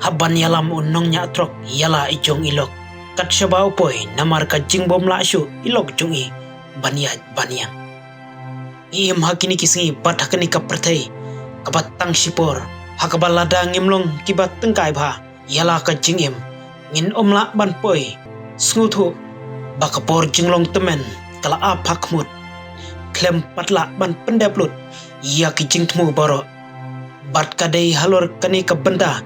Haban yalam unong nya trok yala ijong ilok. Kat syaba upoy namar ka jingbom la syu ilok jungi baniat baniang. Iem hakini kisingi bat hakani kapertai kabat tang sipor hakabal lada ngimlong kibat tengkai bha yala ka jingim ngin omla ban poi sngutu bakapor jinglong temen kala ap hakmut klem patla ban pendeplut ya ki jingtmu baro bat kadai halor kani ka benda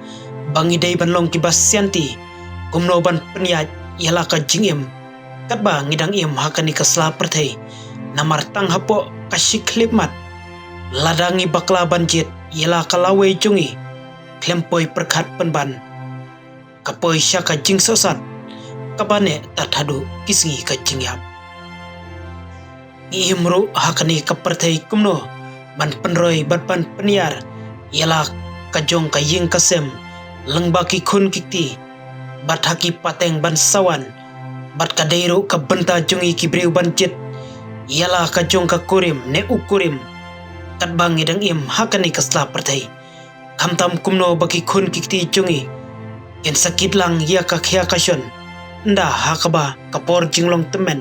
bangi dei ban long kibas sianti kumno ban penyat yala ka jingim katba ngidang im hakani kasla pertai namar tang hapo kasih klipmat ladangi bakla banjit yala kalawe jungi klempoi perkat penban kapoi syaka jing sosat kabane tathadu kisngi ka jingyap imru hakani kapertai kumno ban penroi bat ban peniar yala kajong kaying kasem lengbaki kun kikti bat haki pateng ban sawan bat kadeiru ka benta jungi kibriu banjit yala kajong ka kurim ne ukurim kat bang idang im hakani kasla pertai kamtam kumno baki kun kikti jungi yen sakit lang ya ka khya kasyon nda hakaba kapor jinglong temen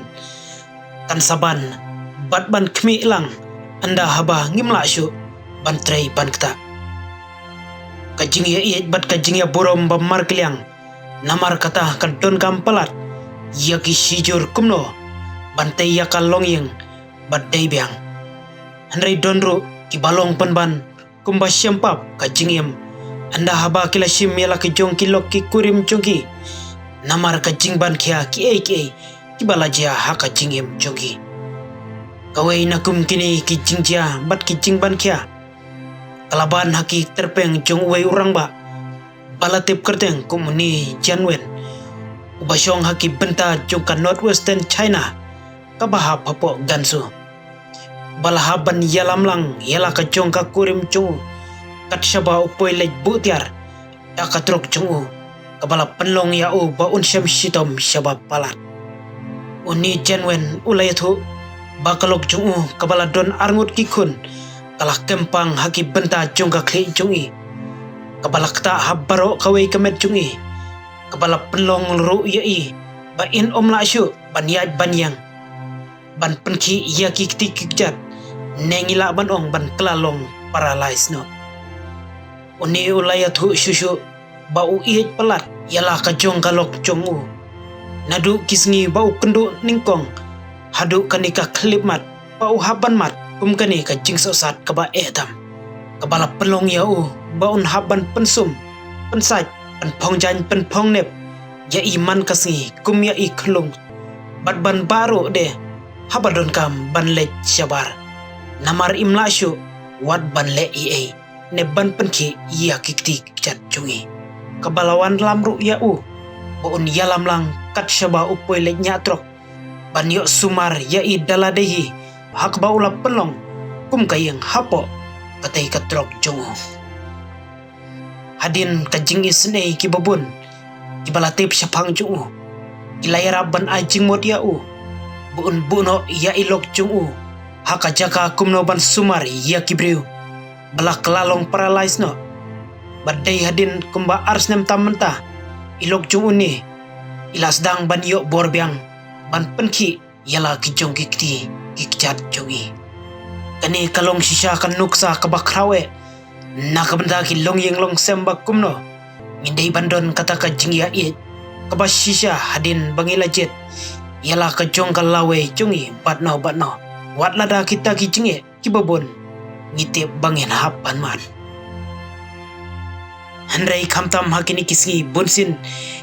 kan saban bat ban khmi lang anda haba ngimla syu ban trai ban kta kajing ya iet bat kajing ya borom bamar kliang namar kata kadon kampalat ya ki sijur kumno bantai ya kalongyeng bat dai biang handrai donro ki balong panban kumba syempap kajing yem anda haba kila sim yala ki jong ki lok ki kurim jongki namar kajing ban kia ki ki balaja ha kajing yem jongki kawai nakum kini ki jingja bat ki jing ban kia kalaban haki terpeng jong uwai urang ba balatip kerteng kumuni janwen ubasyong haki benta jong ka northwestern China kabaha papo gansu balahaban yalam lang yala ka jong ka kurim jong kat syaba upoi lej butiar dakatrok jong kabala penlong ya baun syam shitom syaba palat uni janwen ulayathu bakalok jong kabala don arngut kikun kalah kempang haki benta jong ka kli jongi kabala kta habaro kawai kamet jongi kabala penlong ru yai ba in omla syu baniat banyang ban penki ya kikti kikjat nengila ban ong ban klalong paralyze no uni ulayathu syusyu bau iet pelat yala ka jong kalok jongu nadu kisngi bau kendu ningkong hadu kanika klipmat bau haban mat kumkani ka jing sosat kaba etam kabala pelong yau baun haban pensum pensaj penpong jan penpong nep ya iman kasngi kum ya iklung bat ban baru de habadon kam ban le syabar namar imla syu wat ban le ne ban penki ya kikti cat jungi kabalawan lamru yau baun yalam lang kat syaba upoi le nyatrok ban yo sumar ya idaladehi hak baula pelong kum kayeng hapo katai katrok jongo hadin kajing isnei ki babun ki balatip syapang jongo ilayara ban ajing mod yau buun buno ya ilok jongo haka jaka kumno ban sumar ya kibriu balak lalong paralyze no badai hadin kumba arsnem tamenta ilok jongo ni ilasdang ban yo borbiang ban penki yala ki jong kikti kikjat jongi kani kalong sisa kan nuksa kabakrawe nakabenda ki longyeng long sembak kumno ngindai bandon kata ka jingya it kabas sisa hadin bangila jet yala ka jong kalawe jongi batno wat lada kita ki jinge ki babon ngitip bangin hapan mat handrai kamtam hakini kisngi bunsin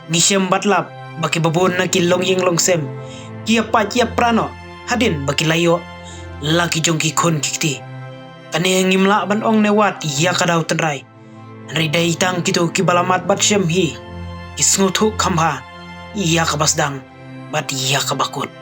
ngisem batlap baki babon na ki longyeng long sem kia patia prano hadin baki layo laki jongki kun kikti kane ngimla ban ong newat ya kadau tenrai ridai tang kitu kibalamat bat syem hi kisngutu khamha ya kabasdang bat ya kabakut